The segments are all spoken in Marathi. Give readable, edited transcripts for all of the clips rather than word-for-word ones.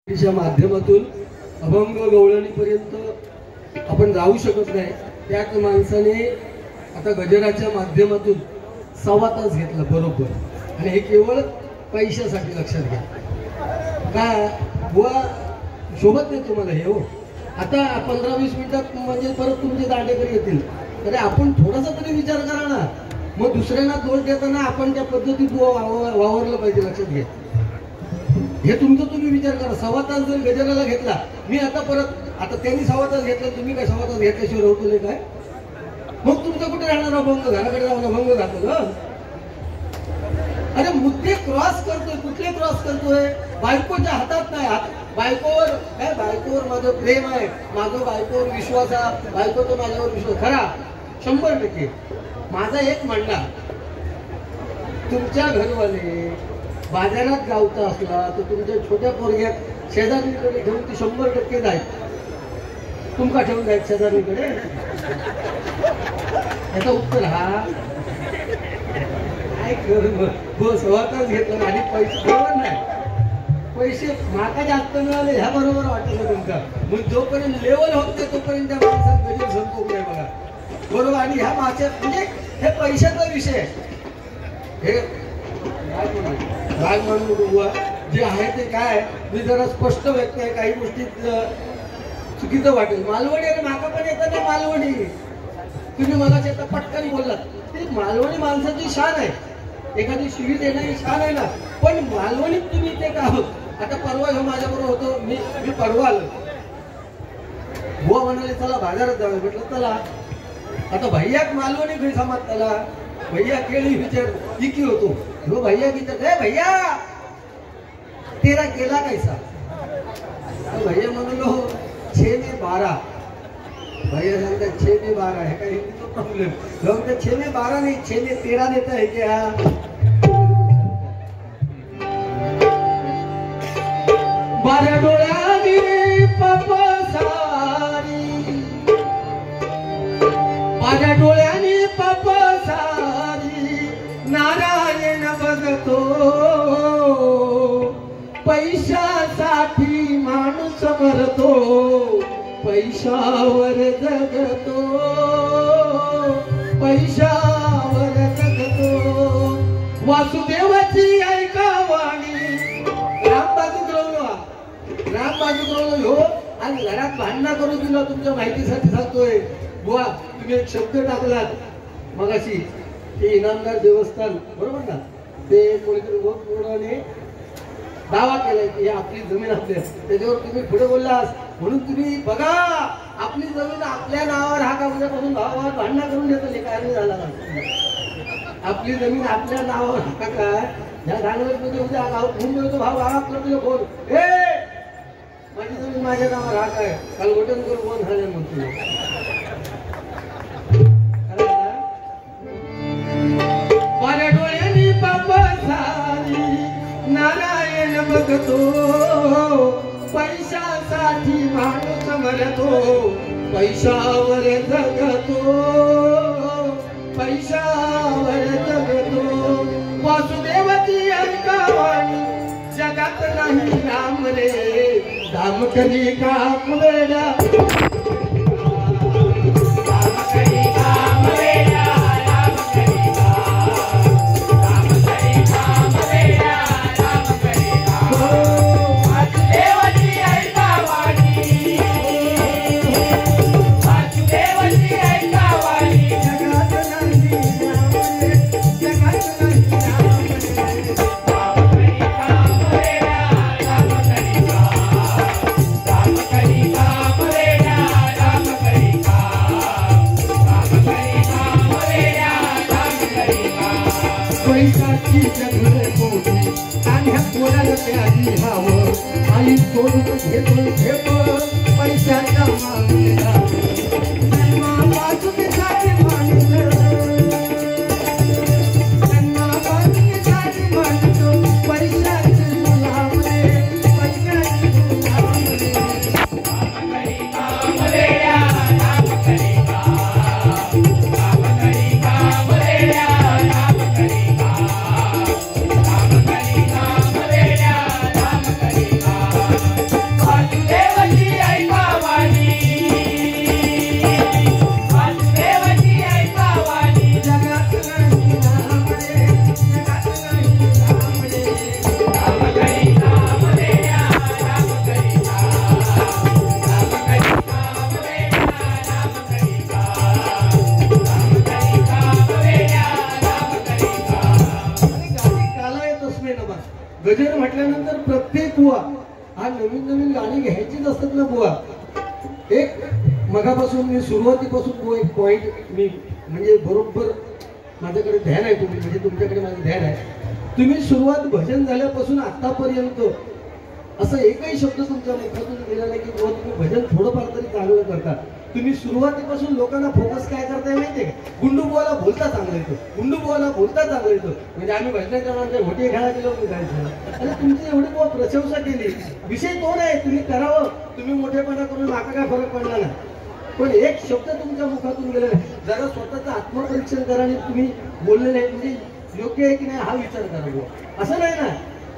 च्या माध्यमातून अभंग गवळणीपर्यंत आपण जाऊ शकत नाही. त्याच माणसाने आता गजराच्या माध्यमातून 1.25 तास घेतला बरोबर, आणि हे केवळ पैशासाठी. लक्षात घ्या काय बुवा, शोभत नाही तुम्हाला हे हो. आता 15-20 मिनिटात म्हणजे परत तुमचे दांडेकरी येतील. तरी आपण थोडासा तरी विचार करा ना. मग दुसऱ्यांना दोष देताना आपण त्या पद्धतीत वावरलं पाहिजे. लक्षात घ्या, हे तुमचं तुम्ही विचार करा. 1.25 तास जर गजराला घेतला, मी आता त्यांनी 1.25 तास घेतला, तुम्ही काय 1.25 तास घेतल्याशिवाय राहतो काय? मग तुमचं कुठे राहणार अभंग? घराकडे जाऊन अभंग राहतो का? अरे मुद्दे क्रॉस करतोय. कुठले क्रॉस करतोय? बायकोच्या हातात नाही. बायकोवर माझं प्रेम आहे, माझं बायकोवर विश्वास आहे, बायकोचा माझ्यावर विश्वास खरा 100%. माझा एक म्हणला, तुमच्या घरवाले बाजारात गावचा असला तर तुमच्या छोट्या पोरग्यात शेजारीकडे ठेवून ती 100% जायचं. तुमका ठेवून जायचं शेजारीकडे? याचा उत्तर हा काय कर स्वतःच घेतलं आणि पैसे बरोबर नाही. पैसे माका जास्त मिळाले ह्या बरोबर वाटत ना तुमचा. मग जोपर्यंत लेवल होत नाही तोपर्यंत त्या माणसात गरीब संपवू नये बघा, बरोबर. आणि ह्या माच्या म्हणजे हे पैशाचा विषय. हे राग मानू जे आहे ते काय, मी जरा स्पष्ट व्यक्त आहे. काही गोष्टीत चुकीचं वाटेल. मालवणी आणि माका पण येतं ना मालवणी. तुम्ही मला आता पटकन बोललात, ती मालवणी माणसाची शान आहे. एखादी शिवी देणारी शान आहे ना. पण मालवणीत तुम्ही इथे का आहोत? आता परवा ह्यो माझ्याबरोबर होतो. मी परवा आलो. बुवा म्हणाले चला बाजारात जाऊया. म्हटलं चला. आता भैयाक मालवणी घरी समाज त्याला भैया केळी विचार इकी होतो. हो भैया विचार, भैया तेरा केला कैसा? भैया म्हणलो 6 में 12. भैया सांगतात 6 में 12 है का? हिंदीचा प्रॉब्लेम. लोग 6 में 12 नहीं 6 में 13 देता है क्या? बारा डोळ्यानी पपसारी, बारा डोळ्यानी पपसारी नारायण बघतो. पैशासाठी माणूस मरतो, पैशावर जगतो, पैशावर जगतो. वासुदेवाची ऐका वाणी. राम बाजू हो. आणि घरात भांडणा करून दिला. तुमच्या माहितीसाठी सांगतोय बुवा, तुम्ही एक शब्द टाकलात मगाशी, ते इनामदार देवस्थान बरोबर ना, ते कोणीतरी कोणाने दावा केलाय की आपली जमीन आपली. त्याच्यावर तुम्ही पुढे बोललास म्हणून तुम्ही बघा, आपली जमीन आपल्या नावावर हा का उद्यापासून भावावर भांडणा करून देतो. काय नाही झाला ना. आपली जमीन आपल्या नावावर हा काय या धानवडमध्ये उद्या मुंबईचा भाव आराम करतो. कोण हे माझी जमीन माझ्या नावावर हा काय काल वटन करून कोण झाले म्हणतो. माझ्या डोळ्यांनी पापसारी नारायण बघतो. पैशासाठी माणूस मरतो, पैशावर जगतो, पैशावर जगतो. वासुदेवाची ऐका वाणी. जगात नाही राम रे, राम कधी काम वेडा. पैशाची जगले मोठी आणि ह्या कोणाला त्याची हवं. आई सोडून घेतो पैशाच्या मागेला. बाजूसाठी मानलं, त्यांना बाजूसाठी मानतो. पैशाची गुलाम रे, पैशाची गुलाम रे. हा नवीन नवीन गाणी घ्यायचीच असतात ना बुवा. एक मगापासून मी सुरुवातीपासून बुवा एक पॉइंट मी म्हणजे बरोबर माझ्याकडे ध्यान आहे, तुम्ही म्हणजे तुमच्याकडे माझं ध्यान आहे. तुम्ही सुरुवात भजन झाल्यापासून आतापर्यंत असं एकही शब्द तुमच्या मुखातून गेला नाही की बुवा तुम्ही भजन थोडंफार तरी चांगलं करता. तुम्ही सुरुवातीपासून लोकांना फोकस काय करताय माहितीये का? गुंडूबुवाला बोलता चांगलं येतं, गुंडूबुवाला बोलता चांगलं येतं. म्हणजे आम्ही भजनाच्या माणसं घोटे खेळा गेलो जायचं आणि तुमची एवढी बुवा प्रशंसा केली. विषय तो नाही, तुम्ही करावं, तुम्ही मोठेपणा करून माका काय फरक पडला ना. पण एक शब्द तुमच्या मुखातून गेला नाही. जरा स्वतःचं आत्मपरीक्षण करा आणि तुम्ही बोलले नाही म्हणजे योग्य आहे की नाही हा विचार करा बुवा. असं नाही ना,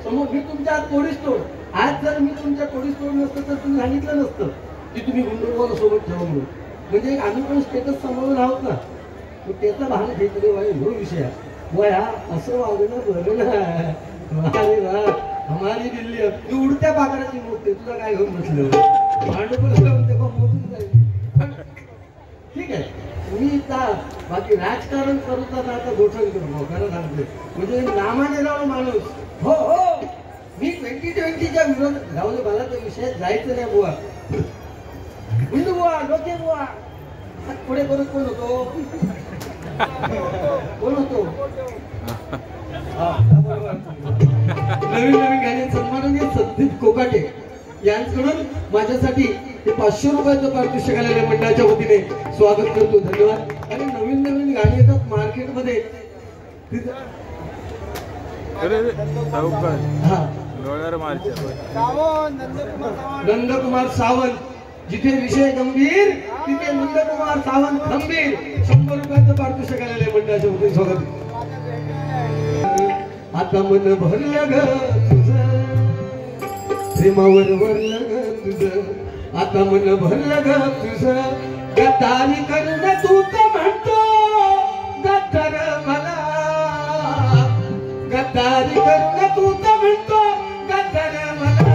समोर मी तुमच्या आत तोडीस तोड. आज जर मी तुमच्या तोडीस तोड नसतं तर तुम्ही सांगितलं नसतं की तुम्ही गुंडूबुवाला सोबत ठेवा म्हणून. म्हणजे आम्ही पण स्टेटस सांभाळून आहोत ना, मग त्याचा भान घेतले वाई हो विषय बुवा. हा असं वागणं बरं ना. अरे वा, हमारी दिल्ली तू उडत्या पाकडाची मोठे तुला काय घेऊन बसलं भांडवल मोठून जाईल. ठीक आहे, मी बाकी राजकारण करता आता घोषण करू खरं सांगते. म्हणजे नामाने राव माणूस हो हो मी 2020च्या विरोधात जाऊ दे, मला त्या विषयात जायचं नाही बुवा. गुंडू बुवा, डोके बुवा, पुढे परत कोण होतो कोण होतो नवीन नवीन गाणी सन्माननीय संदीप कोकाटे यांच्याकडून माझ्यासाठी ते 500 रुपयाचं पारितोषिक आलेल्या मंडळाच्या वतीने स्वागत करतो. धन्यवाद. आणि नवीन नवीन गाणी येतात मार्केटमध्ये. नंदकुमार सावंत, जिथे विषय गंभीर तिथे नंदकुमार सावंत खंबीर. 100 रुपयाचं पारितोषिक आलेल्या मंडळाच्या वतीने स्वागत. आता मन भरलं ग तुझं, प्रेमावर वरलं ग तुझं. आता मन भरलं ग तुझं, गद्दारी करून तू तर म्हणतो गद्दार मला. गद्दारी करून तू तर म्हणतो गद्दार मला.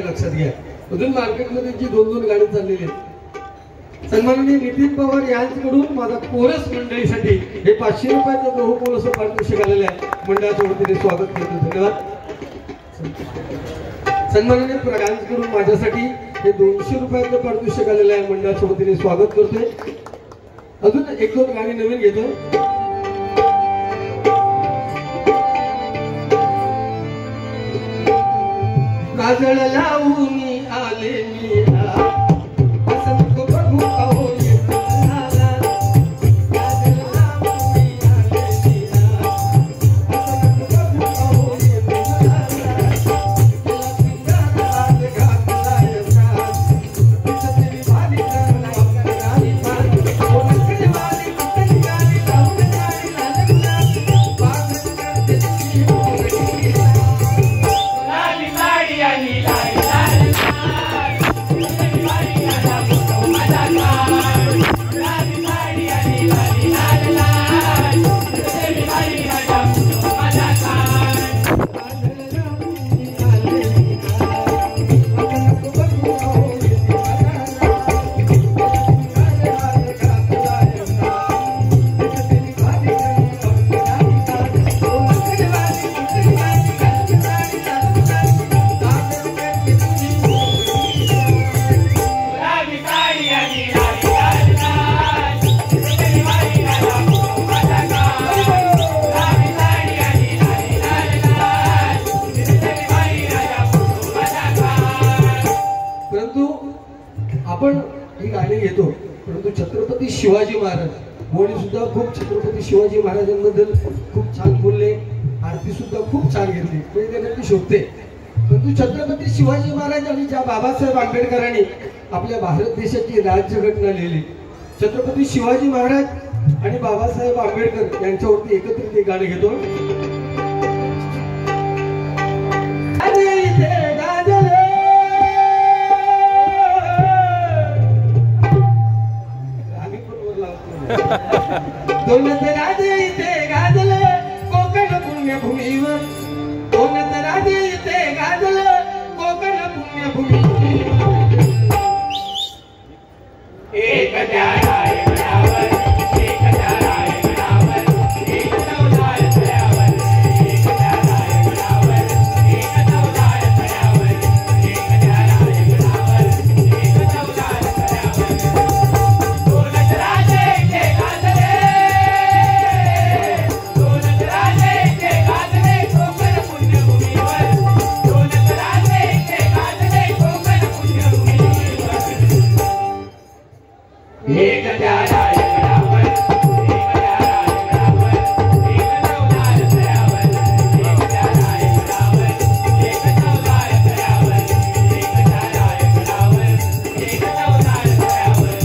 लक्षात घ्या, अजून मार्केटमध्ये जी 2-2 गाडी चाललेली आहेत. सन्माननीय नितीन पवार यांच्याकडून माझा कोरस मंडळीसाठी हे 500 रुपयाचं बहुमोल असं पारितोषिक आलेलं आहे. मंडळाच्या वतीने स्वागत करतो. धन्यवाद. सन्माननीय यांच्याकडून माझ्यासाठी हे 200 रुपयाचं पारितोषिक आलेलं आहे. मंडळाच्या वतीने स्वागत करतोय. अजून 1-2 गाणी नवीन घेतो. काजळ लावून आले मी असं नको बघू अहो येताना. काजळ लावून आले मी असं नको बघू अहो येताना. आज घातलाय साज तिची वाली करणार गाणी पार कोणती वाली कुठली गाणी लावून गाणी लागला बागत करते ती लाली लाली आणि लाली लाली मागे घेतो, परंतु छत्रपती शिवाजी महाराज कोणी सुद्धा खूप छत्रपती शिवाजी महाराजांबद्दल खूप छान बोलले, आरती सुद्धा खूप छान घेतली, ते ती शोधते. परंतु छत्रपती शिवाजी महाराज आणि ज्या बाबासाहेब आंबेडकरांनी आपल्या भारत देशाची राज्यघटना लिहिली, छत्रपती शिवाजी महाराज आणि बाबासाहेब आंबेडकर यांच्यावरती एकत्रित एक गाणं घेतो. दोन राजे इथे गाजले कोकण पुण्यभूमीवर, दोन राजे इथे गाजले कोकण पुण्यभूमीवर. एक राय गडावर, एक राय गडावर, एक चौदार तळ्यावर, एक राय गडावर, एक चौदार तळ्यावर, एक राय गडावर, एक चौदार तळ्यावर. दोन राजे इथे गाजले, दोन राजे इथे गाजले कोकण पुण्यभूमीवर, दोन राजे इथे गाजले कोकण पुण्यभूमीवर. एक राय गडावर, एक राय गडावर, एक चौदार तळ्यावर, एक राय गडावर, एक चौदार तळ्यावर, एक राय गडावर, एक चौदार तळ्यावर.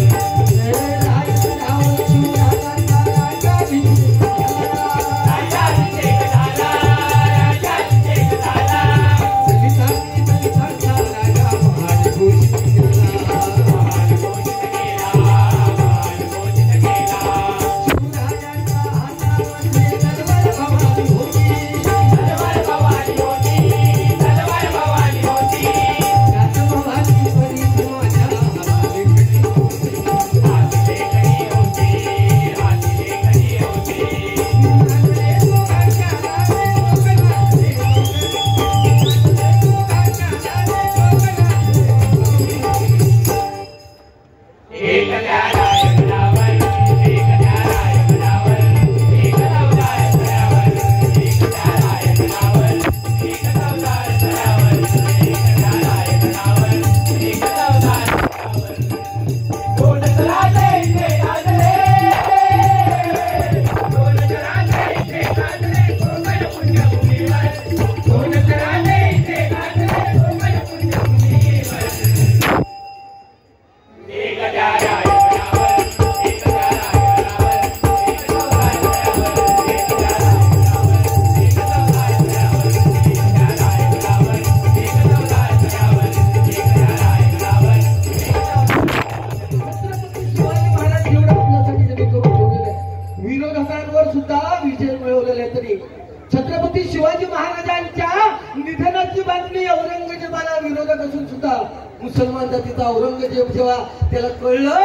छत्रपती शिवाजी महाराजांच्या निधनाची बातमी औरंगजेबाला विरोधात असून सुद्धा मुसलमान जातीचा औरंगजेब जेव्हा त्याला कळलं,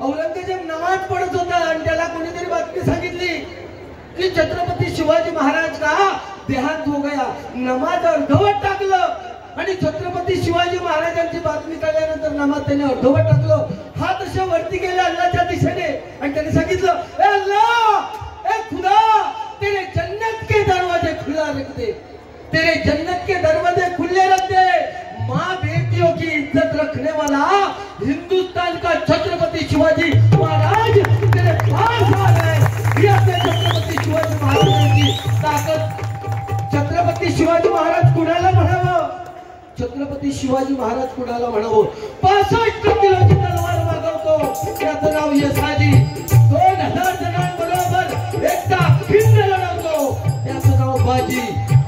औरंगजेब नमाज पडत होता आणि त्याला कोणीतरी बातमी सांगितली की छत्रपती शिवाजी महाराज का देहांत हो गया. नमाज अर्धवट टाकलं आणि छत्रपती शिवाजी महाराजांची बातमी कळल्यानंतर नमाज त्याने अर्धवट टाकलं. हात अशा वरती गेला अल्लाहच्या दिशेने आणि त्याने सांगितलं, ए अल्लाह, ए खुदा, तेरे जन्नत के दरवाजे खुला रख दे, तेरे जन्नत के दरवाजे खुले रख दे. माँ बेटियों की इज्जत रखने वाला हिंदुस्तान का छत्रपती शिवाजी महाराज तेरे पास आ गए. ही आपल्या छत्रपती शिवाजी महाराजांची ताकद. छत्रपती शिवाजी महाराज कुणाला म्हणावं, छत्रपती शिवाजी महाराज कुणाला म्हणावं. 65 किलोची तलवार मागवतो, त्याचं नाव यसाजी. 2000 जणांबरोबर एकटा खिंड लढवतो, त्याचं नाव बाजी.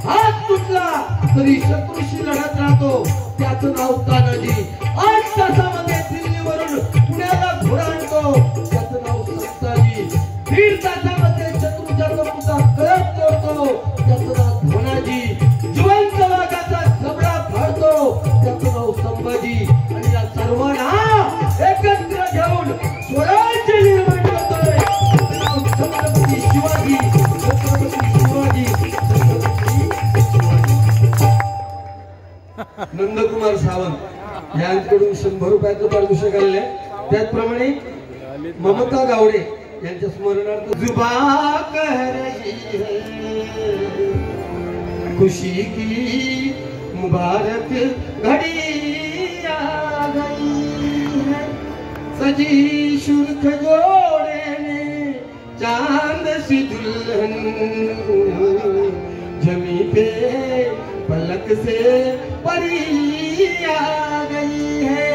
हात तुटला तरी शत्रूशी लढत राहतो, त्याचं नाव तानाजी. 8 तासामध्ये दिल्लीवरून पुण्याला घोडा आणतो, त्याचं नाव संताजी. 1.5 तासामध्ये शत्रूच्या मुद्दा कळत तोडतो, त्याचं नाव धोनाजी. जिवंत वाघाचा जबडा फाडतो, त्याचं नाव संभाजी. आणि या सर्वांना एकत्र घेऊन स्वराज्य निर्माण करतोय, त्याचं नाव छत्रपती शिवाजी. छत्रपती शिवाजी, छत्रपती शिवाजी. नंदकुमार सावंत यांच्याकडून 100 रुपयाचं पारितोषिक आलेले. त्याचप्रमाणे ममता गावडे यांच्या स्मरणार्थ जुबा कह रही है खुशी की मुबारक घड़ी आ गई है, सजी सुर्ख जोड़े ने चांद सी दुल्हन जमी पे पलक से परी आ गई है।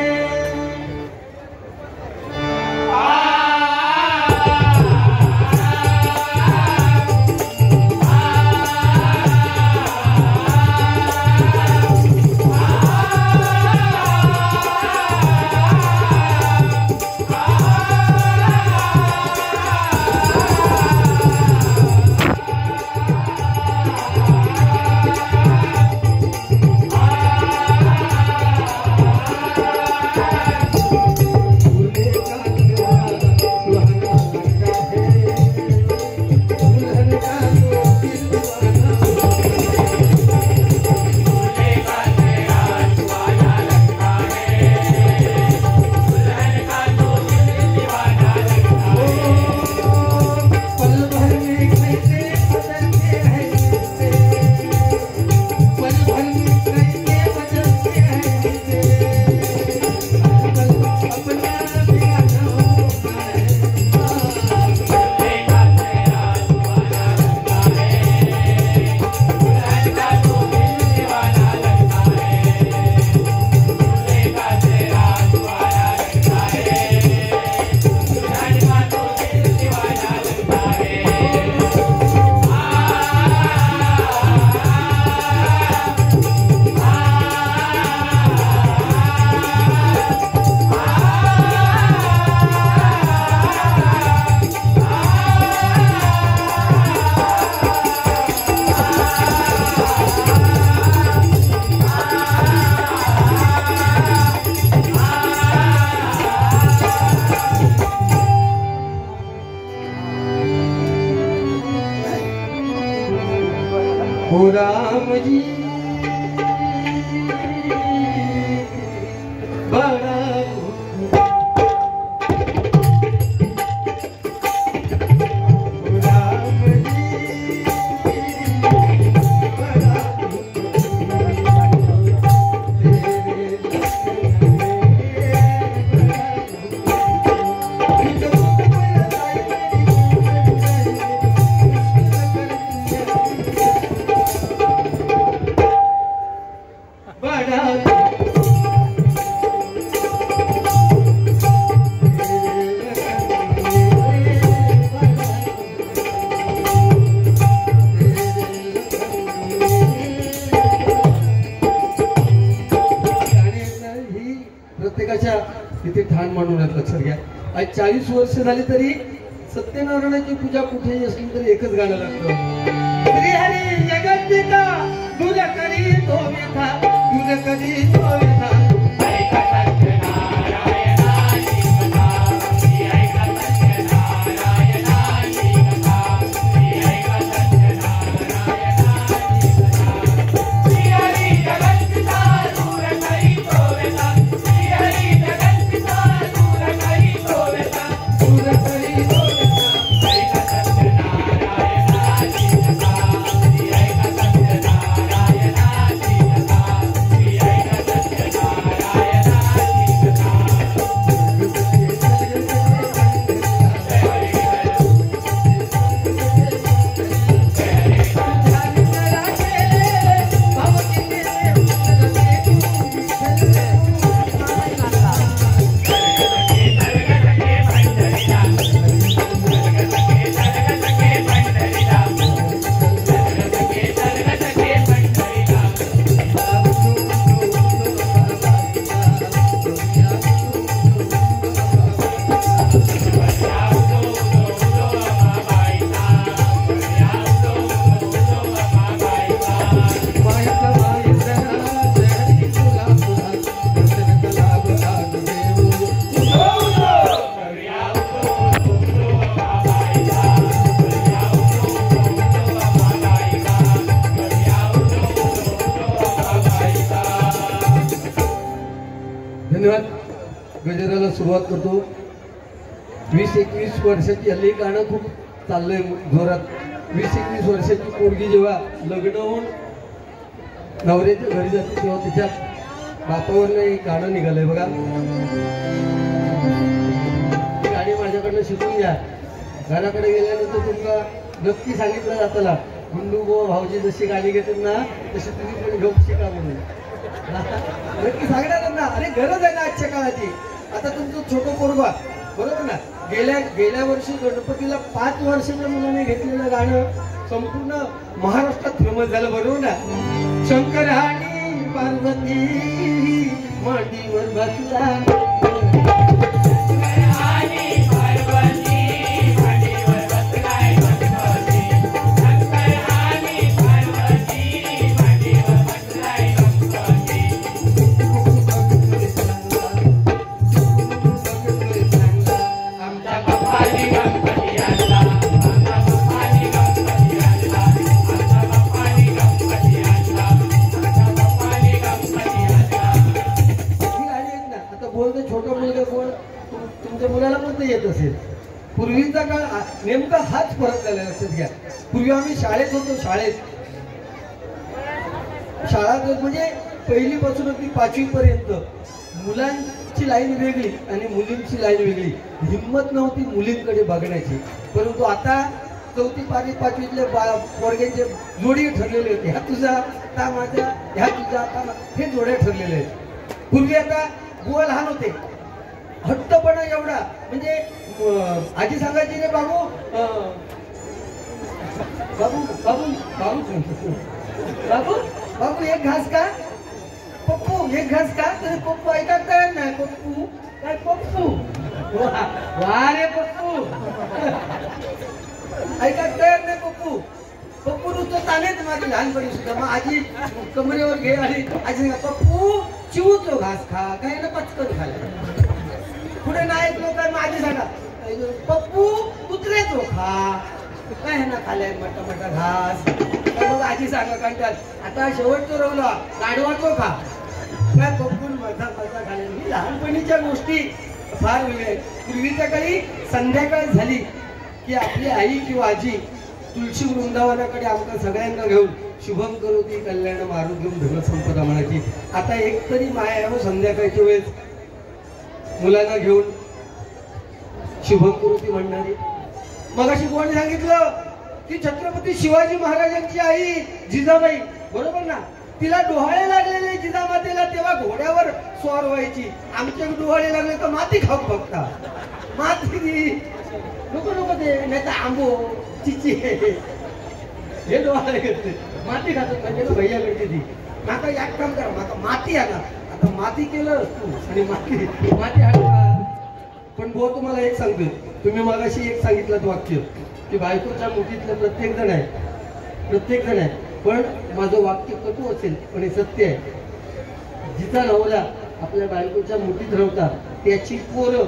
ओ राम जी बड़ा किती ठाण मांडून लक्षात घ्या. आज 40 वर्ष झाली तरी सत्यनारायणाची पूजा कुठेही असली तरी एकच गाणं लागतं. श्री हरी जगत्पिता दूर करी तो व्यथा, दूर करी तो व्यथा. धन्यवाद. गजराला सुरुवात करतो. 20-21 वर्षाची हल्ली गाणं खूप चाललंय जोरात. 20-21 वर्षाची पोरगी जेव्हा लग्न होऊन नवऱ्याच्या घरी जाते तेव्हा तिच्या बापावर नाही गाणं निघालंय बघा. शिकून घ्या. घराकडे गेल्यानंतर तुमका नक्की सांगितलं जाताला गुंडू भाऊजी जशी गाडी घेतात ना तशी तुम्ही पण घेऊन शिका म्हणून. नक्की सांगणार त्यांना. अरे गरज आहे ना आजच्या काळाची. आता तुमचं छोटं पोरगा बरोबर ना, गेल्या वर्षी गणपतीला 5 वर्षाच्या मुलाने घेतलेलं गाणं संपूर्ण महाराष्ट्रात फेमस झालं बरोबर ना. शंकर आणि पार्वती मांडीवर बसला. तुमच्या मुलाला पण येत असेल. पूर्वीचा काळ नेमका हाच फरक झाला लक्षात घ्या. पूर्वी आम्ही शाळेत होतो. शाळा म्हणजे 1ली पासून अगदी 5वी पर्यंत मुलांची लाईन वेगळी आणि मुलींची लाईन वेगळी. हिंमत नव्हती मुलींकडे बघण्याची. परंतु आता 4थी 5वीतले पोरग्यांचे जोडी ठरलेले होते. ह्या तुझा आता माझा, ह्या तुझा आता हे जोड्या ठरलेले आहेत. पूर्वी आता बुवा लहान होते. हट्टपणा एवढा म्हणजे आजी सांगायची रे बाबू बाबू बाबू बाबू बाबू बाबू एक घास का, पप्पू एक घास का. तरी पप्पू ऐकत तयार नाही. पप्पू काय पप्पू वा रे पप्पू ऐकत तयार नाही. पप्पू पप्पू नुसतं चालेल माझी लहानपणी सुद्धा. मग आजी कमरेवर घे आणि आजी पप्पू चिवतो घास खा काय ना पचकन खायला. पुढे नाही लोक आजी सांगा पप्पू कुत्रे तो खा काय ना खाल्लाय मोठा घास. मग आजी सांगा कंटाळ आता शेवटचं रवला गाडवाचो खा काय पप्पून मजा खाल्ला. मी लहानपणीच्या गोष्टी फार वेगळ्या. पूर्वीच्या काळी संध्याकाळ झाली की आपली आई किंवा आजी तुळशी वृंदावनाकडे आमच्या सगळ्यांना घेऊन शुभम करोती कल्याण आरोग्यम धन संपदा म्हणायची. आता एकतरी माया संध्याकाळच्या वेळेस मुलांना घेऊन शुभम करोती म्हणणारी. मगाशी कोणी सांगितलं की छत्रपती शिवाजी महाराजांची आई जिजाबाई बरोबर ना, तिला डोहाळे लागलेले जिजामातेला तेव्हा घोड्यावर स्वार व्हायची. आमच्या डोहाळे लागले तर माती खाऊ बघता. माती नको नको ते नाही तर आंबो चिची हे डोहाळे करते माती खातात. म्हणजे भैयाकडची ती माका एक काम करा माका माती आणा. आता माती केलं तू आणि माती आणा. पण भाऊ तुम्हाला एक सांगतो. तुम्ही मगाशी एक सांगितलं वाक्य की बायकोच्या मुठीतलं प्रत्येक जण आहे. पण माझं वाक्य कटू असेल पण हे सत्य आहे. जिचा नवरा आपल्या बायकोच्या मुठीत राहतात त्याची पोरं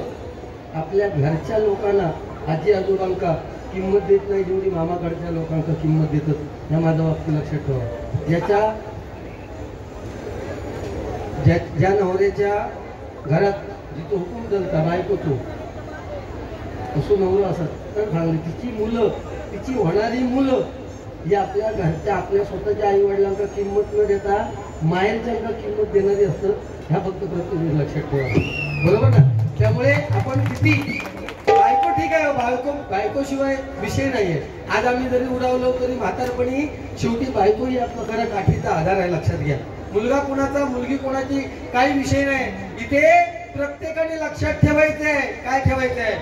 आपल्या घरच्या लोकांना आजी आजोबांका किंमत देत नाही जेवढी मामाकडच्या लोकांना किंमत देतात. ह्या माझं वाक्य लक्षात ठेवा. ज्या नवऱ्याच्या घरात जिथं हुकूम चालता बायको तो असो नवरा असत तर सांगली तिची मुलं तिची होणारी मुलं ही आपल्या घरच्या आपल्या स्वतःच्या आई वडिलांना किंमत न देता मायरच्या किंमत देणारी असतं. ह्या फक्त प्रत्येक लक्षात ठेवा बरोबर ना. त्यामुळे आपण किती बायको ठीक आहे बायकोशिवाय विषय नाहीये. आज आम्ही जरी उडावलो तरी म्हातारपणी शेवटी बायको ही आपल्या काठीचा आधार आहे. लक्षात घ्या. मुलगा कोणाचा मुलगी कोणाची काही विषय नाही. इथे प्रत्येकाने लक्षात ठेवायचंय. काय ठेवायचंय?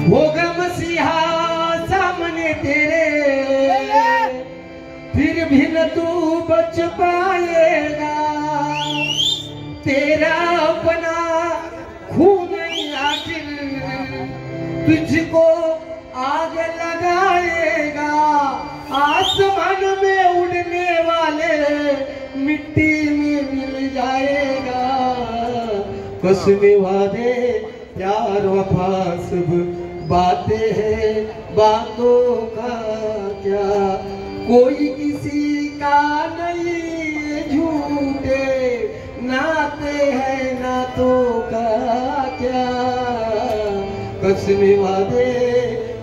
वो गम सिहा सामने तेरे फिर भी न तू बच पाएगा. तेरा अपना खून आखिर तुझको आग लगाएगा. आसमान में उड़ने वाले मिट्टी में मिल जाएगा. कसमें वादे प्यार वफा सब बातें हैं बातों का क्या. कोई किसी का नहीं झूठे नाते हैं नातों का क्या. कसमें वादे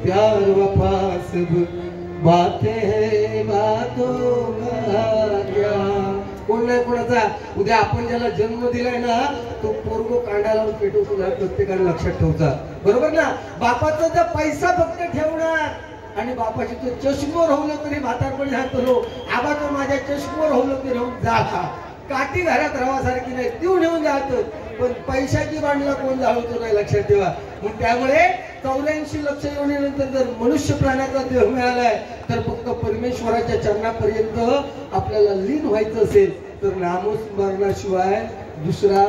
प्यार वफा सब बातें हैं बातों का नाही कोणाचा. उद्या आपण ज्याला जन्म दिलाय ना तो पोरगो कांडा लावून पेटवतो, प्रत्येकाने लक्षात ठेवता. बरोबर ना. बापाचा जर पैसा फक्त ठेवणार आणि बापाची तो चष्मोर होवलं तरी म्हातारपणी सांगतो आबा तो माझ्या चष्मोर होवलं तरी राहून जा. काठी घरात राहासारखी नाही ती नेऊन जातो, पण पैशाची बांधला कोण जाळवतो नाही, लक्षात ठेवा. मग त्यामुळे 84 लक्ष योनीनंतर जर मनुष्य प्राण्याचा देह मिळालाय तर फक्त परमेश्वराच्या चरणापर्यंत आपल्याला लीन व्हायचं असेल तर नामस्मरणाशिवाय दुसरा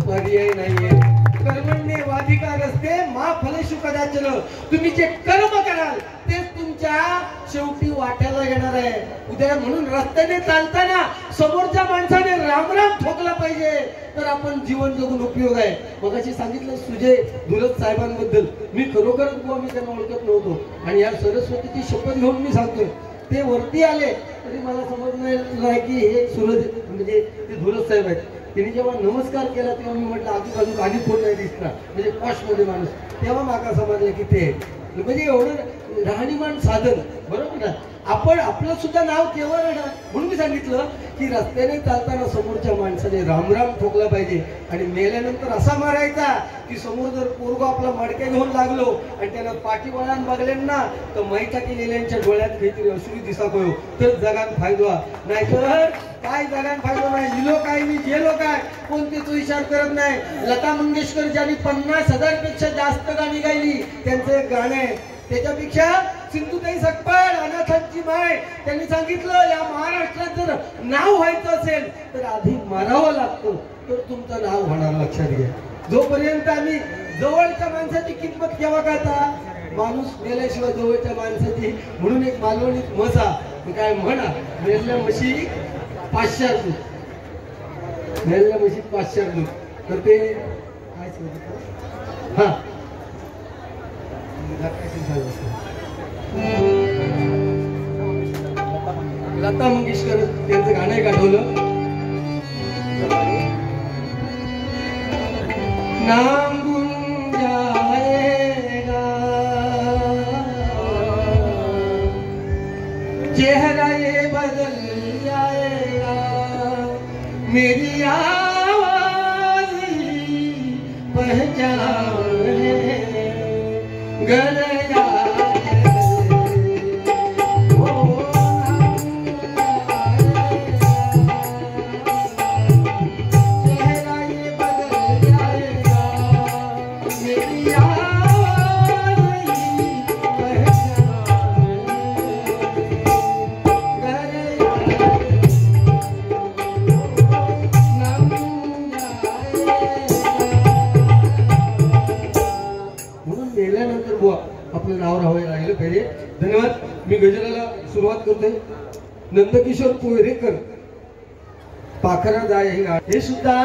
पर्याय नाहीये. कर्मण्येवाधिकार असते मा फलेषु कदाचन. तुम्ही जे कर्म कराल तेच तुमच्या शेवटी वाट्याला येणार आहे उद्या. म्हणून रस्त्याने चालताना समोरच्या माणसाने रामराम ठोकला पाहिजे तर आपण जीवन जगून उपयोग आहे. मगाशी सांगितलं सुजय धुलत साहेबांबद्दल. मी खरोखरच बुवा मी त्यांना ओळखत नव्हतो आणि या सरस्वतीची शपथ घेऊन मी सांगतोय. ते वरती आले तरी मला समजलं नाही की हे सूरज म्हणजे ते धुलत साहेब आहेत. त्यांनी जेव्हा नमस्कार केला तेव्हा मी म्हटलं आजूबाजू आधी कोण नाही दिसणार म्हणजे पॉश मध्ये माणूस. तेव्हा माका समजलं की ते म्हणजे एवढं राहणीमान साधन. बरोबर ना. आपण आपलं सुद्धा नाव केवळ ना. म्हणून मी सांगितलं की रस्त्याने चालताना समोरच्या माणसाने रामराम ठोकला पाहिजे आणि मेल्यानंतर असा मारायचा की समोर जर पोरगो आपला मडक्या घेऊन लागलो आणि त्याला पाठी वळण बघल्यांना तर मैता केलेल्यांच्या डोळ्यात काहीतरी अश्रू दिसा कळो तर जगात फायदा. नाहीतर काय जगात फायदा नाही. इलो काय मी गेलो काय कोण त्याचा विचार करत नाही. लता मंगेशकर ज्यांनी 50,000 पेक्षा जास्त गाणी गायली त्यांचं एक गाणं आहे. त्याच्यापेक्षा सिंधुताई सकपाळ अनाथांची माय त्यांनी सांगितलं या महाराष्ट्रात जर नाव व्हायचं असेल तर आधी मारावं लागतं तर तुमचं नाव होणार. लक्षात घ्या. जोपर्यंत आम्ही जवळच्या माणसाची किंमत केव्हा कळता माणूस मेल्याशिवाय जवळच्या माणसाची. म्हणून एक मालवणीत मसा काय म्हणा मेल्या म्हशी 500 दूध मेल्या म्हशी 500 दूध. तर ते काय हा लता मंगेशकर त्यांचं गाणं एक आठवलं. नांगून जाएगा चेहरा ये बदल जाएगा मेरी आवाज पहचान है घर आपलं नाव राहिलं पाहिजे. धन्यवाद. मी गजराला सुरुवात करतोय. नंदकिशोर पोयरेकर पाखरा जाय हे सुद्धा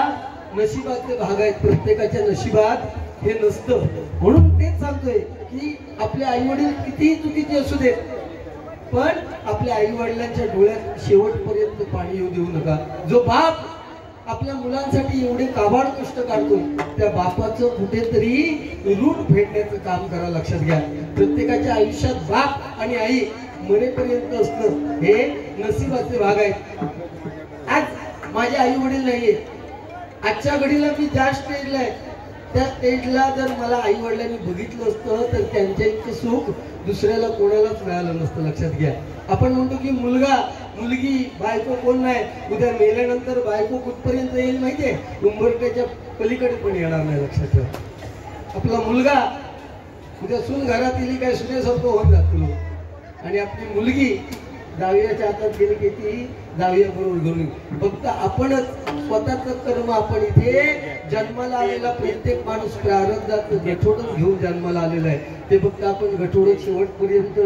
नशिबाचे भाग आहेत. प्रत्येकाच्या नशिबात हे नसतं. म्हणून तेच सांगतोय की आपले आई वडील कितीही चुकीचे असू देत पण आपल्या आई वडिलांच्या डोळ्यात शेवटपर्यंत पाणी येऊ देऊ नका. जो बाप आपल्या मुलांसाठी एवढे काबाड कष्ट काढतो त्या बापाचं कुठेतरी ऋण फेडण्याचं काम करा. लक्षात घ्या. प्रत्येकाच्या आयुष्यात बाप आणि आई मरेपर्यंत असणं हे नशिबाचे भाग आहेत. आज माझे आई वडील नाहीये. आजच्या घडीला मी ज्या स्टेजला आहे त्या स्टेजला जर मला आई वडिलांनी बघितलं असतं तर त्यांच्या इतकं सुख दुसऱ्याला कोणालाच मिळालं नसतं. लक्षात घ्या. आपण म्हणतो की मुलगा मुलगी बायको कोण नाही. उद्या मेल्यानंतर बायको कुठपर्यंत येईल माहितीये उंबरट्याच्या पलीकडे पण येणार नाही. लक्षात ठेवा. आपला मुलगा उद्या सून घरात येईल काय सुनेसारखं होऊन जातो आणि आपली मुलगी जावयाच्या हातात गेली की ती जावया बरोबर घेऊन. फक्त आपणच स्वतःच कर्म. आपण इथे जन्माला आलेला प्रत्येक माणूस प्रारब्धाचं गठोडच घेऊन जन्माला आलेला आहे. ते फक्त आपण गठोडं शेवटपर्यंत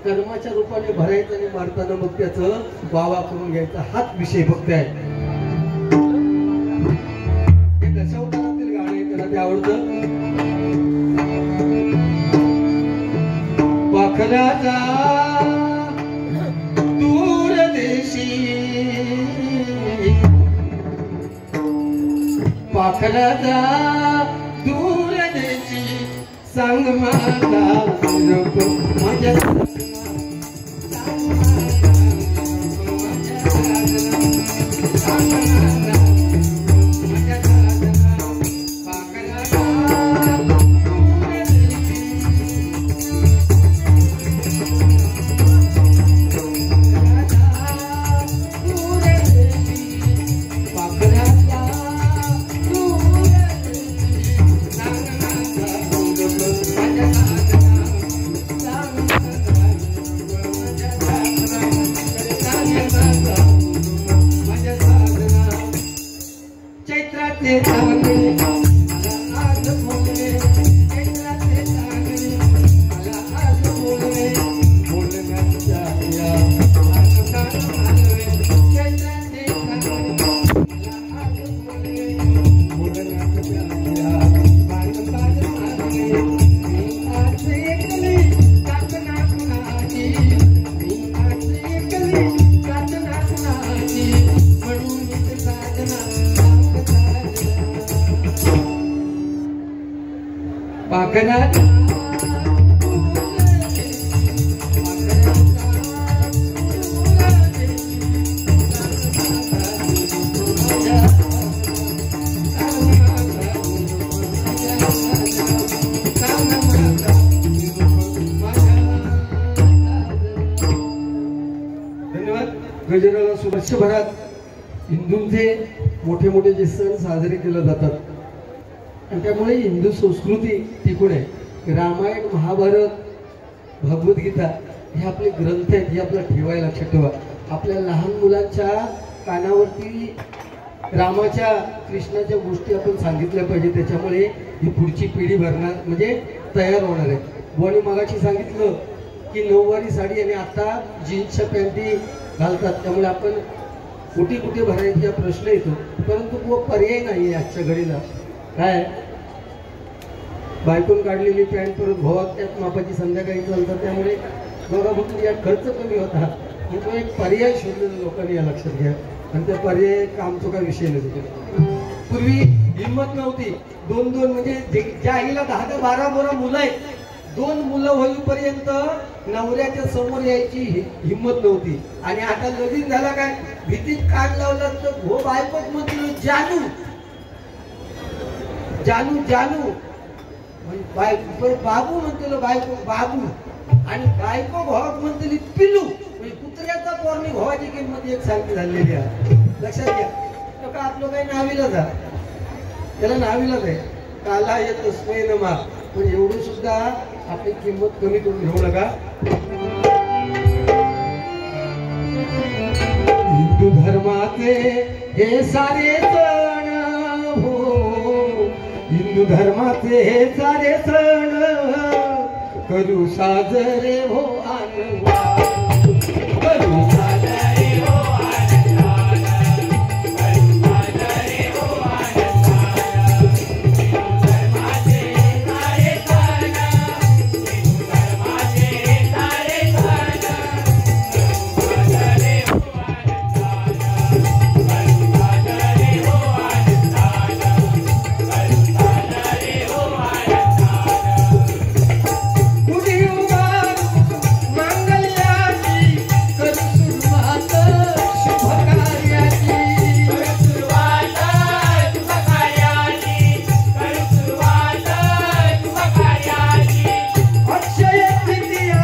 कर्माच्या रूपाने भरायचं आणि मारताना मग त्याचं वावा करून घ्यायचा हाच विषय फक्त आहे. हे दशावतारातील गाणं आहे. त्याला ते आवडतं. पाखराचा पाखराचा दूर देशी सांग मला नको माझ्या सांग केंद्राचे चांगले मला आज बोलले केंद्राचे चांगले मला आज बोलले बोलण्याच्या या आनंदात आलोय केंद्राचे चांगले मला आज बोलले बोलण्याच्या या आनंदात आलोय मी आज एकली काकना कुणाची मी आज एकली काकना कुणाची म्हणून मी साधना पाकनात गजराला वर्षभरात हिंदूंचे मोठे मोठे जे सण साजरे केले जातात आणि त्यामुळे हिंदू संस्कृती टिकून आहे. रामायण महाभारत भगवद्गीता हे आपले ग्रंथ आहेत, हे आपल्याला ठेवायला लक्षात ठेवा. आपल्या लहान मुलांच्या कानावरती रामाच्या कृष्णाच्या गोष्टी आपण सांगितल्या पाहिजे. त्याच्यामुळे ही पुढची पिढी भरणार म्हणजे तयार होणार आहे. बोनी मगाशी सांगितलं की नऊवारी साडी आणि आता जीन्सच्या पॅन्टी घालतात, त्यामुळे आपण कुठे कुठे भरायचा प्रश्न येतो. परंतु पर्याय नाही आजच्या घडीला. काय बायकोन काढलेली पॅन्ट परत भोवात त्यात मापाची संध्याकाळी चालतात, त्यामुळे बघा बघून या खर्च कमी होता. पण तो एक पर्याय शोधलेला लोकांनी या लक्षात घ्या. आणि त्या पर्याय कामचो काय विषय नाही. पूर्वी हिंमत नव्हती. दोन म्हणजे ज्या आईला 10 ते 12 बोरा मुलं आहेत, 2 मुलं होईपर्यंत नवऱ्याच्या समोर यायची हिंमत नव्हती. आणि आता लगीन झाला काय भीतीत कान लावलं तर भो बायकोच म्हणतो जानू जानू जानू म्हणजे बाबू म्हणतो बायको बाबू आणि बायको भावात म्हणते पिलू म्हणजे कुत्र्याचा पोरणी भावाची किंमत एक सारखी झालेली आहे. लक्षात घ्या. तो का आपलं काही नावीलाच आहे, त्याला नावीलाच आहे. काला येत तस्मै नमा. पण एवढं सुद्धा आपली किंमत कमी करून घेऊ नका. हिंदू धर्माचे हे सारे सण हो, हिंदू धर्माचे हे सारे सण करू साजरे हो आनंदात, करू साजरे हो आनंदात, करू साजरे हो आनंदात. हिंदू धर्माचे सारे सण, हिंदू धर्माचे सारे सण करू साजरे हो आनंदात, करू साजरे हो आनंदात, करू साजरे हो आनंदात. गुढी उभारू मांगल्याची करू सुरुवात शुभ कार्याची, करू सुरुवात शुभ कार्याची, करू सुरुवात शुभ कार्याची. अक्षय तृतीया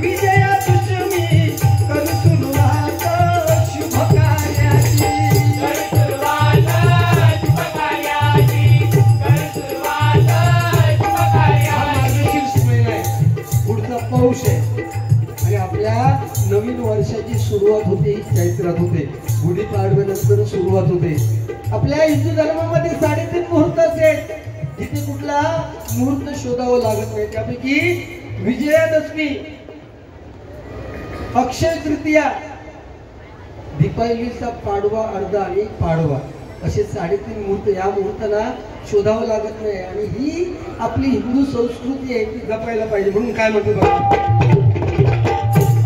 विजयादशमी करू सुरुवात शुभ कार्याची, करू सुरुवात शुभ कार्याची, करू सुरुवात शुभ कार्याची. पुढचा पौष आहे आणि आपल्या नवीन वर्षाची सुरुवात होते चैत्रात होते. गुढीपाडव्यानंतर सुरुवात होते. आपल्या हिंदू धर्मामध्ये 3.5 मुहूर्त आहेत, जिथे कुठला मुहूर्त शोधावं लागत नाही. त्यापैकी विजयादशमी, अक्षय तृतीया, दीपावलीचा पाडवा अर्धा आणि पाडवा असे 3.5 मुहूर्त. या मुहूर्ताला शोधावं लागत नाही आणि ही आपली हिंदू संस्कृती आहे, ती जपायला पाहिजे. म्हणून काय म्हणतो बघा,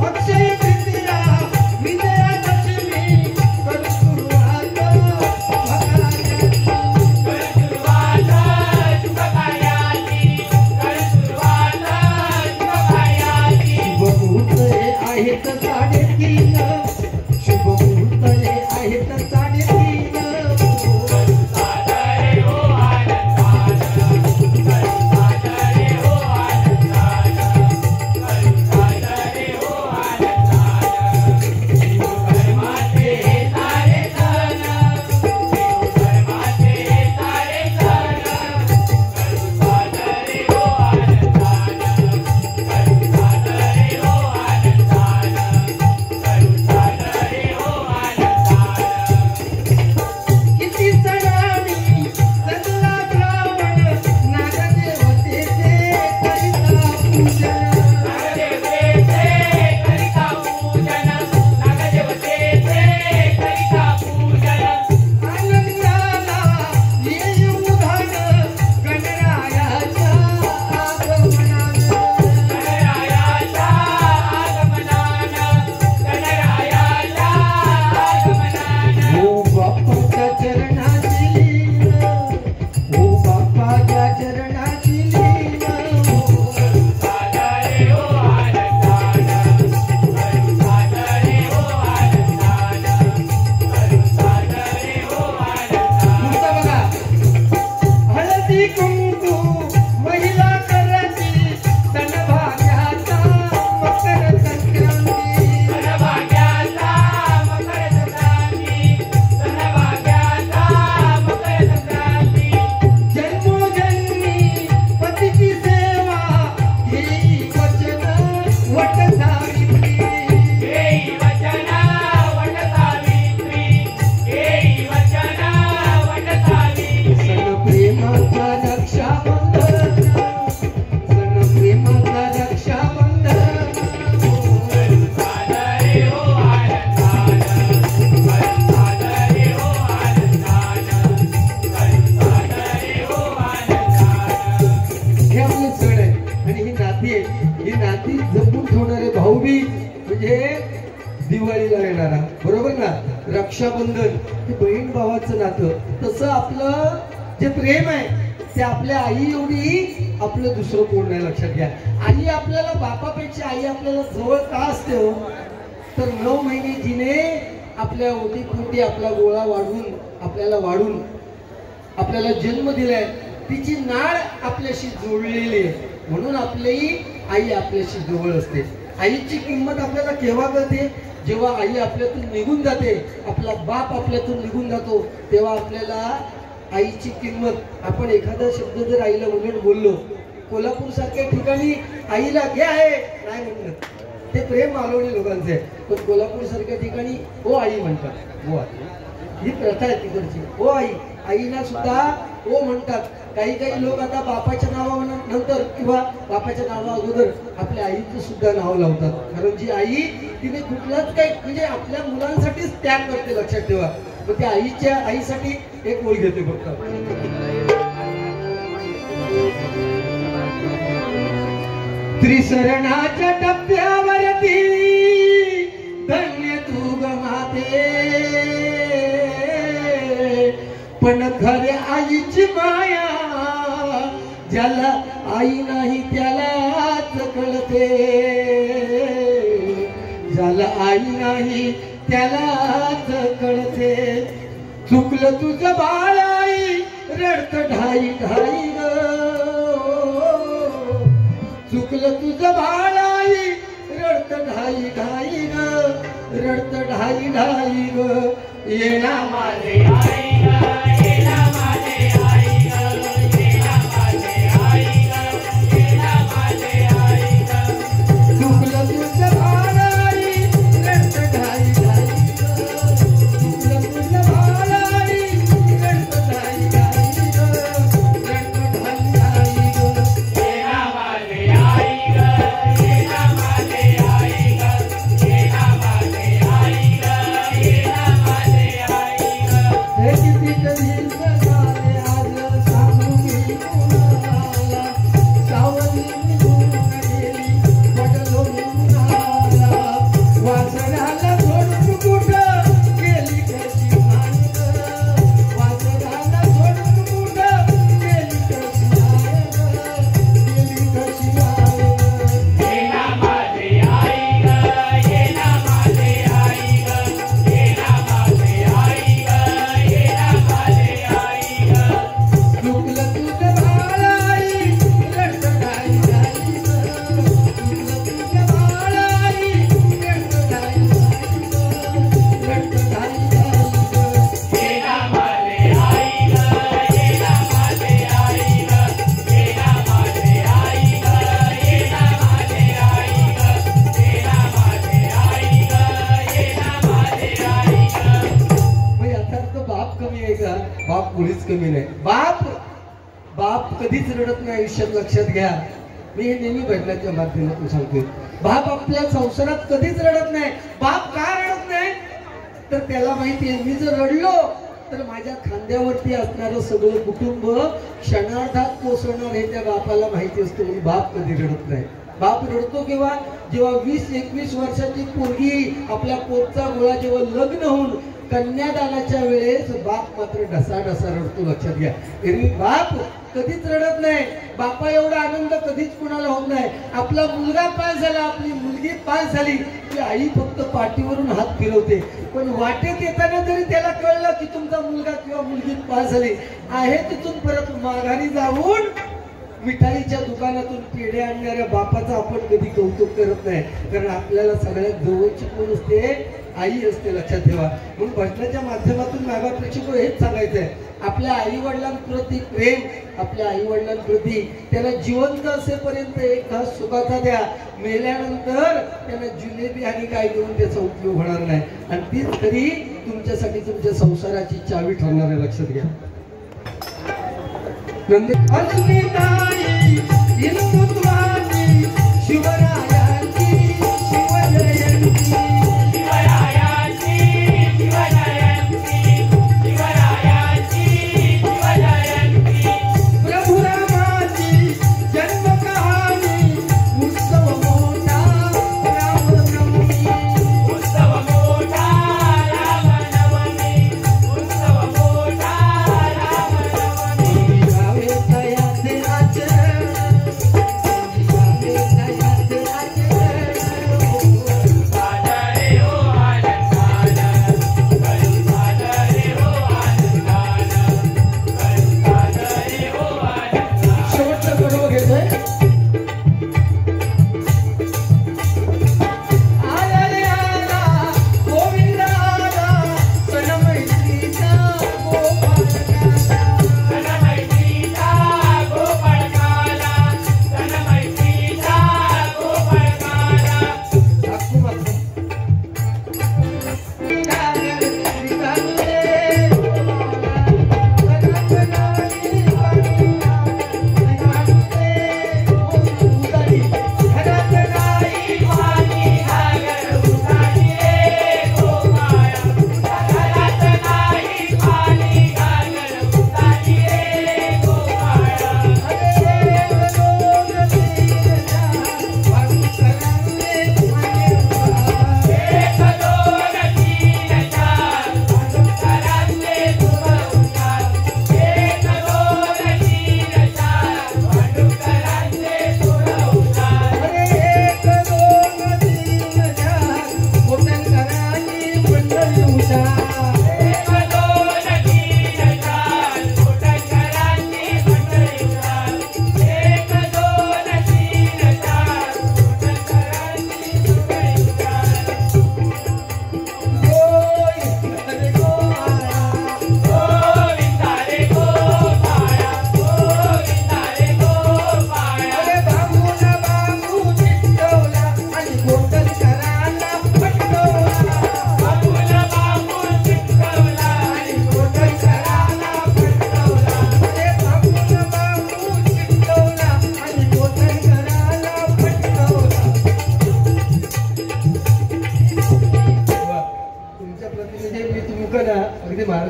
अक्षय तृतीया विजयादशमी करू सुरुवात शुभ कार्याची, करू सुरुवात शुभ कार्याची, करू सुरुवात शुभ कार्याची. शुभ मुहूर्त हे आहेत 3.5, शुभ मुहूर्त हे आहेत 3.5. करू साजरे हो आनंदात, करू साजरे हो आनंदात, करू रक्षाबंधन हे बहीण भावाचं नातं, तसं आपलं जे प्रेम आहे ते आपल्या आई एवढी आपलं दुसरं कोण नाही. लक्षात घ्या, आई आपल्याला बापापेक्षा आई आपल्याला जवळ का असते हो, तर 9 महिने जिने आपल्या ओटीपोटी आपला गोळा वाढून आपल्याला जन्म दिलाय, तिची नाळ आपल्याशी जोडलेली आहे, म्हणून आपली आई आपल्याशी जवळ असते. आईची किंमत आपल्याला केव्हा कळते, जेव्हा आई आपल्यातून निघून जाते, आपला बाप आपल्यातून निघून जातो, तेव्हा आपल्याला आईची किंमत. आपण एखादा शब्द जर आईला उलट बोललो, कोल्हापूर सारख्या ठिकाणी आईला घे आहे नाही म्हणत, ते प्रेम मालवणी लोकांचे आहे, पण कोल्हापूर सारख्या ठिकाणी ओ आई म्हणतात. ओ आई ही प्रथा आहे तिकडची, ओ आई. आईला सुद्धा ओ म्हणतात. काही लोक आता बापाच्या नावानंतर किंवा बापाच्या नावा अगोदर आपल्या आईचं सुद्धा नाव लावतात, कारण जी आई तिने कुठलाच काही म्हणजे आपल्या मुलांसाठीच त्याग करते. लक्षात ठेवा. मग त्या आईसाठी एक ओळ घेते फक्त. त्रिशरणाच्या टप्प्यावरती धन्य तू ग माते, पण खरे आईची माया ज्याला आई नाही त्यालाच कळते, ज्याला आई नाही त्यालाच कळते. चुकलं तुझं बाळ आई रडत ढाई ढाई ग, चुकलं तुझं बाळ आई रडत ढाई ढाई ग, रडत ढाई ढाई ग. येणा माझे आई ग, येणा माझे आई ग, येणा माझे आई ग, येणा माझे आई ग. चुकलं तुझं बाळ आई रडत ढाई ढाई ग, चुकलं तुझं बाळ आई रडत ढाई ढाई ग, रडत ढाई ढाई ग. येणा माझे आई ग, येणा माझे आई ग, येणा माझे आई ग, येणा माझे आई ग. हे किती कधी झाले आज सांगू मी कुणाला, सावली निघून गेली पडलो उन्हाला, वासराला सोडून कुठं गेली कशी माय ग, वासराला सोडून कुठं गेली कशी माय ग, गेली कशी माय ग. येणा माझे आई ग, येणा माझे आई ग, येणा माझे आई ग, येणा माझे आई ग. चुकलं तुझं बाळ आई रडत ढाई ढाई ग, चुकलं तुझं बाळ आई रडत ढाई ढाई ग, रडत ढाई ढाई ग. येणा माझे आई ग, येणा माझे आई ग, येणा माझे आई ग, येणा माझे आई ग, येणा माझे आई ग, येणा माझे आई ग. मग याचा अर्थ बाप कमी आहे का? बाप कोणीच कमी नाही. बाप कधीच रडत नाही आयुष्यात. लक्षात घ्या, मी हे नेहमी भजनाच्या माध्यमातून सांगतो. बाप आपल्या संसारात कधीच रडत नाही. बाप का रडत नाही, तर त्याला माहिती आहे मी जर रडलो तर माझ्या खांद्यावरती असणारं सगळं कुटुंब क्षणार्धात कोसळणार हे त्या बापाला माहिती असतं. म्हणून बाप कधी रडत नाही. बाप रडतो केव्हा, जेव्हा 20-21 वर्षाची पोरगी आपल्या पोटचा गोळा जेव्हा लग्न होऊन कन्यादानाच्या वेळेस बाप मात्र ढसाढसा रडतो. लक्षात घ्या, एरवी बाप कधीच रडत नाही. बापा एवढा आनंद कधीच कुणाला होत नाही. आपला मुलगा पास झाला, आपली मुलगी पास झाली की आई फक्त पाठीवरून हात फिरवते. पण वाटेत येताना जरी त्याला कळलं की तुमचा मुलगा किंवा मुलगी पास झाली आहे, तिथून परत माघारी जाऊन मिठाईच्या दुकानातून पेढे आणणाऱ्या बापाचा आपण कधी कौतुक करत नाही, कारण आपल्याला सगळ्यात जवळची कोण असते, आई असते. लक्षात ठेवा. म्हणून भजनाच्या माध्यमातून मागापेक्षा हेच सांगायचं आहे, आपल्या आई वडिलांप्रती प्रेम, आपल्या आई वडिलांप्रती त्यांना जिवंत असेपर्यंत एक घास सुखाचा द्या, मेल्यानंतर त्यांना जिलेबी आणि काय देऊन त्याचा उपयोग होणार नाही, आणि तीच खरी तुमच्यासाठी तुमच्या संसाराची चावी ठरणार आहे. लक्षात घ्या. अस्मिताई हिंदुत्वाची शिवरायांची शिवजयंती, शिवरायांची शिवजयंती, शिवरायांची शिवजयंती. प्रभू रामाची जन्म कहाणी, उत्सव मोठा रामनवमी, उत्सव मोठा रामनवमी.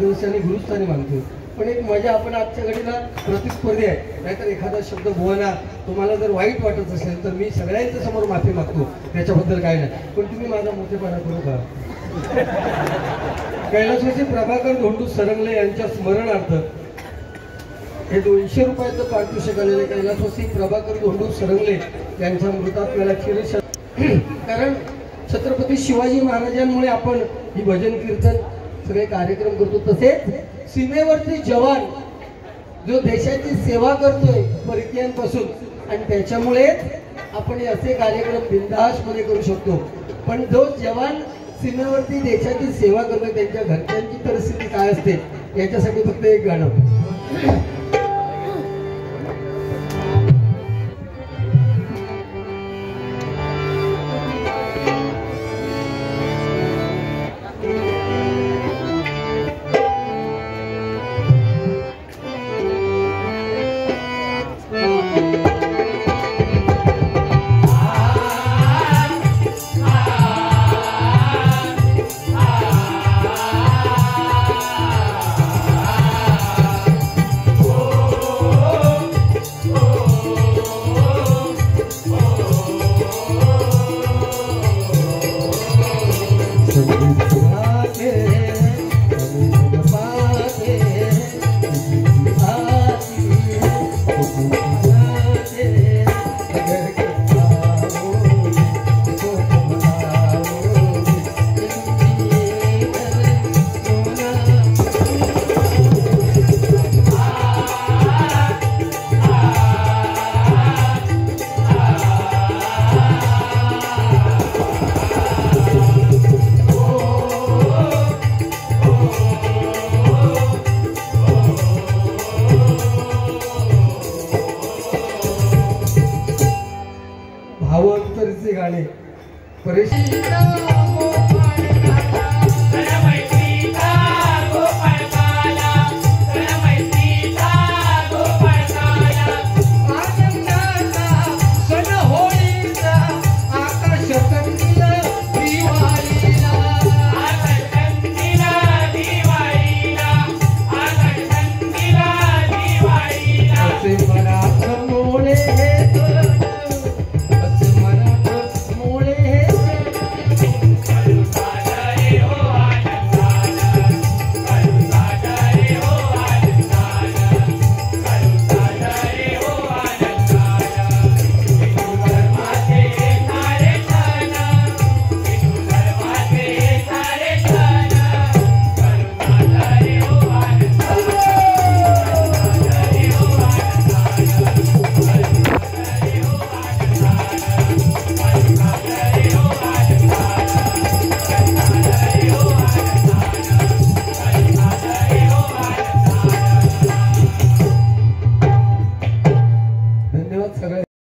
मार्गदर्शनाने गुरुस्थानी मानतो. पण एक मजा आपण आजच्या घडीला प्रतिस्पर्धी आहे. नाहीतर एखादा शब्द बोलला तुम्हाला जर वाईट वाटत असेल तर मी सगळ्यांच्या समोर माफी मागतो, त्याच्याबद्दल काय नाही. पण तुम्ही माझा मोठेपणा करू का? कैलासवासी प्रभाकर धोंडू सरंगले यांच्या स्मरणार्थ हे 200 रुपयाचं पारितोषिक आलेले कैलासवासी प्रभाकर धोंडू सरंगले यांच्या मृतात्म्याला कारण छत्रपती शिवाजी महाराजांमुळे आपण ही भजन कीर्तन सगळे कार्यक्रम करतो. तसेच सीमेवरती जवान जो देशाची सेवा करतोय परकीयांपासून, आणि त्याच्यामुळे आपण हे असे कार्यक्रम बिनधास्तपणे करू शकतो. पण जो जवान सीमेवरती देशाची सेवा करतोय त्यांच्या घरच्यांची परिस्थिती काय असते याच्यासाठी फक्त एक गाणं. भावांतरचे गाणे परेश